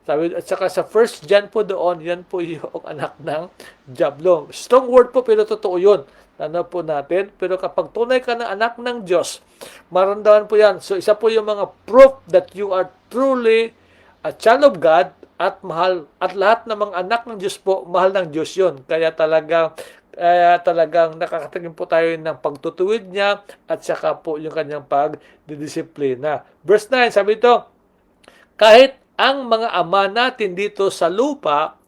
sabi, at saka sa 1 John po doon, yan po yung anak ng Diablo. Strong word po, pero totoo yun. Ano po natin? Pero kapag tunay ka na anak ng Diyos, maramdaman po yan. So, isa po yung mga proof that you are truly a child of God at mahal. At lahat ng mga anak ng Diyos po, mahal ng Diyos yun. Kaya talaga, talagang nakakatingin po tayo ng pagtutuwid niya at saka po yung kanyang pagdidisiplina. Verse 9, sabi ito, kahit ang mga ama natin dito sa lupa,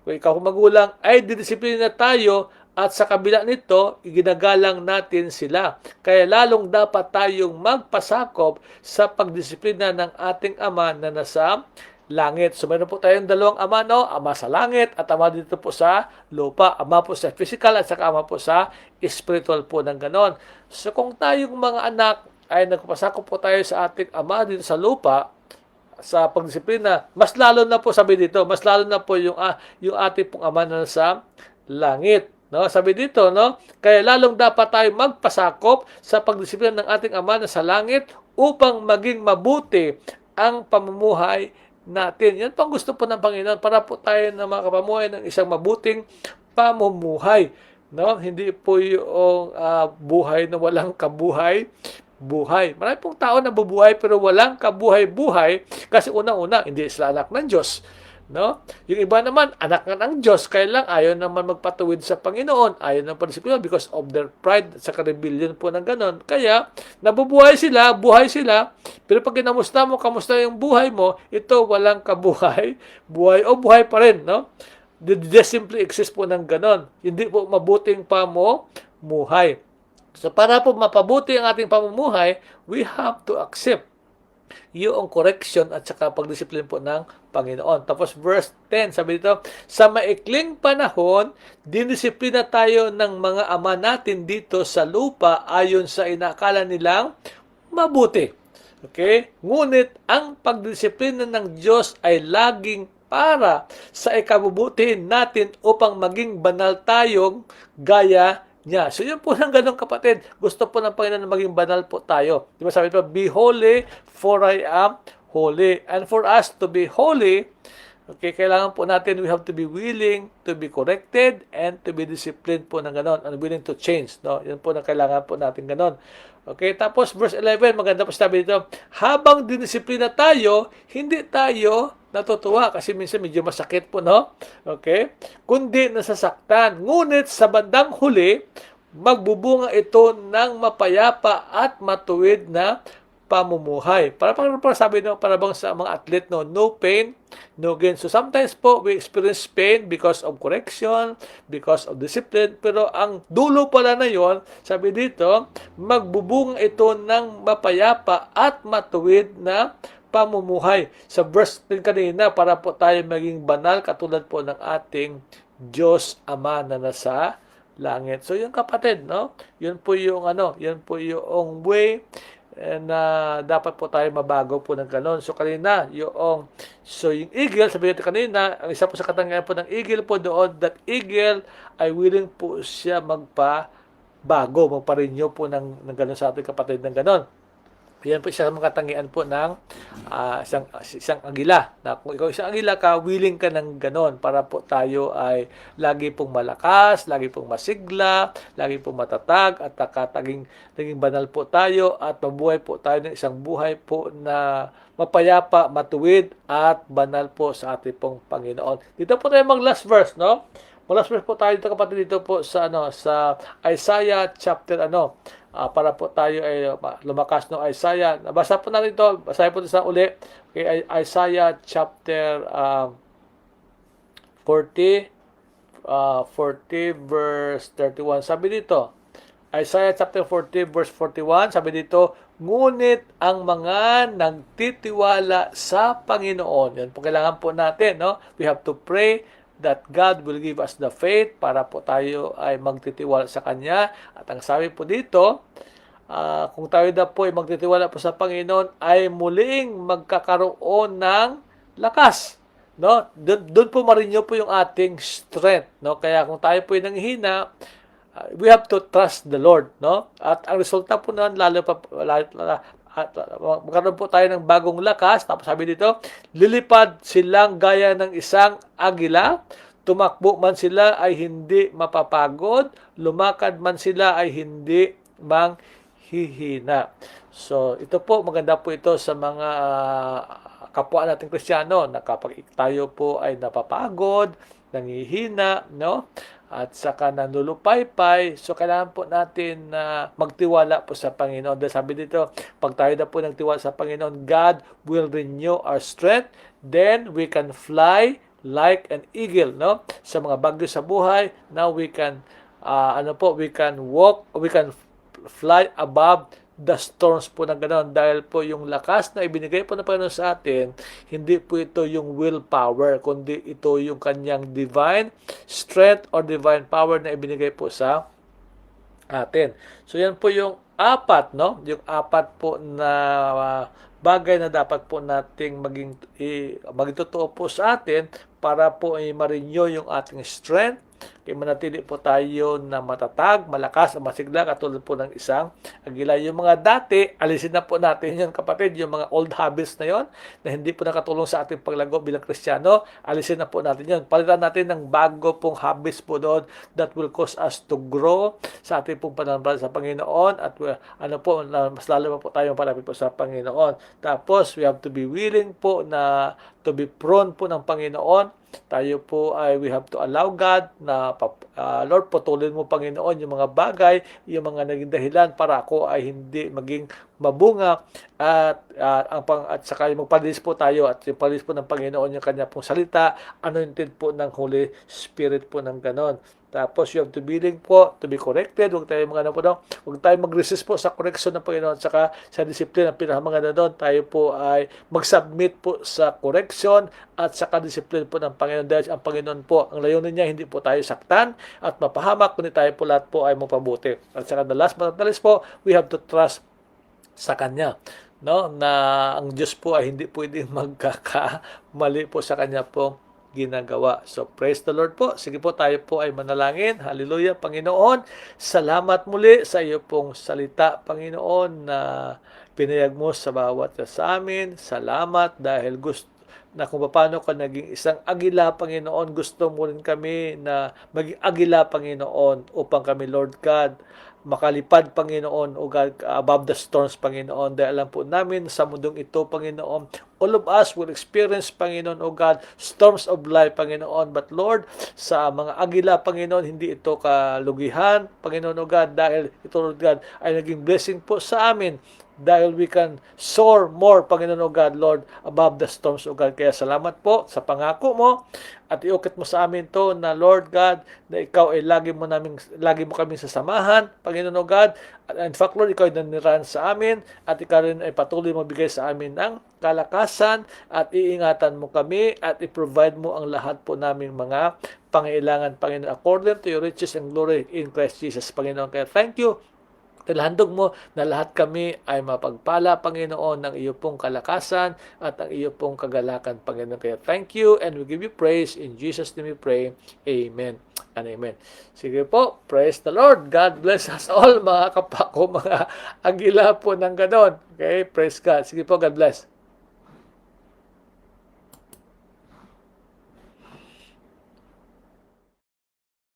kung ikaw magulang, ay didisiplina tayo at sa kabila nito, iginagalang natin sila. Kaya lalong dapat tayong magpasakop sa pagdisiplina ng ating ama na nasa langit. So meron po tayong dalawang ama, no? Ama sa langit at ama dito po sa lupa. Ama po sa physical at saka ama po sa spiritual po ng ganon. So kung tayong mga anak ay nagpasakop po tayo sa ating ama dito sa lupa, sa pagdisiplina, mas lalo na po sabi dito, mas lalo na po yung ating pong ama na sa langit. No, sabi dito, no? Kaya lalong dapat tayo magpasakop sa pagdisiplina ng ating ama na sa langit upang maging mabuti ang pamumuhay natin. Yan pang gusto po ng Panginoon para po tayo na makapamuhay ng isang mabuting pamumuhay. No? Hindi po yung buhay na walang kabuhay-buhay. Marami pong tao na bubuhay pero walang kabuhay-buhay kasi unang-una, hindi sila anak ng Diyos. No? Yung iba naman, anak ng Diyos, kaya lang ayaw naman magpatuwid sa Panginoon, ayaw naman pagdisiplina because of their pride sa rebellion po ng ganon. Kaya, nabubuhay sila, buhay sila, pero pag kinamusta mo, kamusta yung buhay mo, ito walang kabuhay, buhay pa rin, no? They just simply exist po ng ganon. Hindi po mabuting pamumuhay. So, para po mapabuti ang ating pamumuhay, we have to accept yung correction at saka pagdisiplin po ng Panginoon. Tapos verse 10, sabi dito, sa maikling panahon, dinisiplina tayo ng mga ama natin dito sa lupa ayon sa inakala nilang mabuti. Okay? Ngunit ang pagdisiplina ng Diyos ay laging para sa ikabubuti natin upang maging banal tayong gaya niya. So yun po ng ganong kapatid. Gusto po ng Panginoon na maging banal po tayo. Di ba sabi po, be holy for I am holy. And for us to be holy, okay, kailangan po natin, we have to be willing to be corrected and to be disciplined po ng ganon. And willing to change. No? Yan po na kailangan po natin ganon. Okay, tapos verse 11, maganda po sabi dito, habang dinisiplina tayo, hindi tayo natutuwa kasi minsan medyo masakit po, no? Okay? Kundi nasasaktan. Ngunit sa bandang huli, magbubunga ito ng mapayapa at matuwid na pamumuhay. Para sabi no, para bang sa mga athlete, no pain, no gain. So sometimes po we experience pain because of correction, because of discipline, pero ang dulo pala na yon, sabi dito, magbubunga ito ng mapayapa at matuwid na pamumuhay. Sa verse din kanina, para po tayo maging banal katulad po ng ating Diyos Ama na nasa langit. So yung kapatid, no? Yun po yung yun po yung way na dapat po tayo mabago po ng ganon. So kanina, yung eagle, sabi natin kanina, ang isa po sa katangian po ng eagle po doon, that eagle ay willing po siya magpabago, magpa-renew po ng ganon sa ating kapatid ng ganon. Yan po isang katangian po ng isang agila. Na kung ikaw isang agila ka, willing ka ng ganon para po tayo ay lagi pong malakas, lagi pong masigla, lagi pong matatag at naging banal po tayo at mabuhay po tayo ng isang buhay po na mapayapa, matuwid at banal po sa ating pong Panginoon. Dito po tayo mag-last verse, no? Mag-last verse po tayo dito kapatid dito po sa sa Isaiah chapter para po tayo ay lumakas ng Isaiah. Nabasa po natin ito. Basahin po ito sa uli. Okay, Isaiah chapter 40 verse 31. Sabi dito, Isaiah chapter 40 verse 41, sabi dito, ngunit ang mga nagtitiwala sa Panginoon. Yan po kailangan po natin, no? We have to pray that God will give us the faith para po tayo ay magtitiwala sa Kanya. At ang sabi po dito, kung tayo na po ay magtitiwala po sa Panginoon, ay muling magkakaroon ng lakas. No? Doon po ma-renew po yung ating strength. No? Kaya kung tayo po ay nanghihina, we have to trust the Lord. No? At ang resulta po noon, magkaroon po tayo ng bagong lakas. Tapos sabi dito, lilipad silang gaya ng isang agila, tumakbo man sila ay hindi mapapagod, lumakad man sila ay hindi manghihina. So ito po, maganda po ito sa mga kapwa nating Kristiyano na kapag tayo po ay napapagod, nangihina, no? at saka nanlulupaypay. So, kailangan po natin na magtiwala po sa Panginoon. Dahil sabi dito, pag tayo na po nagtiwala sa Panginoon, God will renew our strength. Then, we can fly like an eagle, no? Sa mga bagyo sa buhay, now we can, we can walk, we can fly above the storms po na gano'n, dahil po yung lakas na ibinigay po ng Panginoon sa atin, hindi po ito yung willpower, kundi ito yung kanyang divine strength or divine power na ibinigay po sa atin. So yan po yung apat, no? Yung apat po na bagay na dapat po nating maging totoo po sa atin para po ma-renew yung ating strength, kaya manatili po tayo na matatag, malakas, masigla, katulad po ng isang agila. Yung mga dati, alisin na po natin yun, kapatid, yung mga old habits na yon na hindi po nakatulong sa ating paglago bilang Kristiyano, alisin na po natin yun. Palitan natin ng bago pong habits po doon that will cause us to grow sa ating pong pananampalataya sa Panginoon at mas lalo pa po tayong palapit po sa Panginoon. Tapos, we have to be willing po na to be prone po ng Panginoon. Tayo po we have to allow God na Lord, putulin mo Panginoon yung mga bagay, yung mga naging dahilan para ako ay hindi maging mabunga at saka magpalinis po tayo at yung palinis po ng Panginoon yung kanya pong salita, anointed po ng Holy Spirit po ng ganon. Tapos, you have to be willing po to be corrected. Huwag tayo huwag tayo mag-resist po sa correction ng Panginoon. Saka sa discipline, ang pinakamaganda doon, tayo po ay mag-submit po sa correction at saka discipline po ng Panginoon. Dahil ang Panginoon po, ang layunin niya, hindi po tayo saktan at mapahamak, kundi tayo po lahat po ay mapabuti. At saka the last but not least po, we have to trust sa Kanya. No? Na ang Diyos po ay hindi pwedeng magkakamali po sa Kanya po ginagawa. So, praise the Lord po. Sige po, tayo po ay manalangin. Hallelujah, Panginoon. Salamat muli sa iyo pong salita, Panginoon, na pinayag mo sa bawat sa amin. Salamat dahil gusto na kung paano ka naging isang agila, Panginoon, gusto mo rin kami na maging agila, Panginoon, upang kami, Lord God, makalipad, Panginoon, o God, above the storms, Panginoon. Dahil alam po namin sa mundong ito, Panginoon, all of us will experience, Panginoon, o God, storms of life, Panginoon. But Lord, sa mga agila, Panginoon, hindi ito kalugihan, Panginoon, o God, dahil ito, Lord God, ay naging blessing po sa amin. Dahil we can soar more, Panginoon, o God, Lord, above the storms, o God. Kaya salamat po sa pangako mo at iukit mo sa amin to na, Lord God, na ikaw ay lagi mo kaming sasamahan, Panginoon, o God. At in fact, Lord, ikaw ay nanirahan sa amin at ikaw rin ay patuloy mabigay sa amin ng kalakasan at iingatan mo kami at i-provide mo ang lahat po naming mga pangailangan, Panginoon, according to your riches and glory in Christ Jesus, Panginoon. Kaya thank you. Handog mo na lahat kami ay mapagpala, Panginoon, ng iyo pong kalakasan at ang iyo pong kagalakan, Panginoon. Kaya thank you and we give you praise. In Jesus' name we pray. Amen and amen. Sige po, praise the Lord. God bless us all, mga kapako, mga agila po ng ganon. Okay, praise God. Sige po, God bless.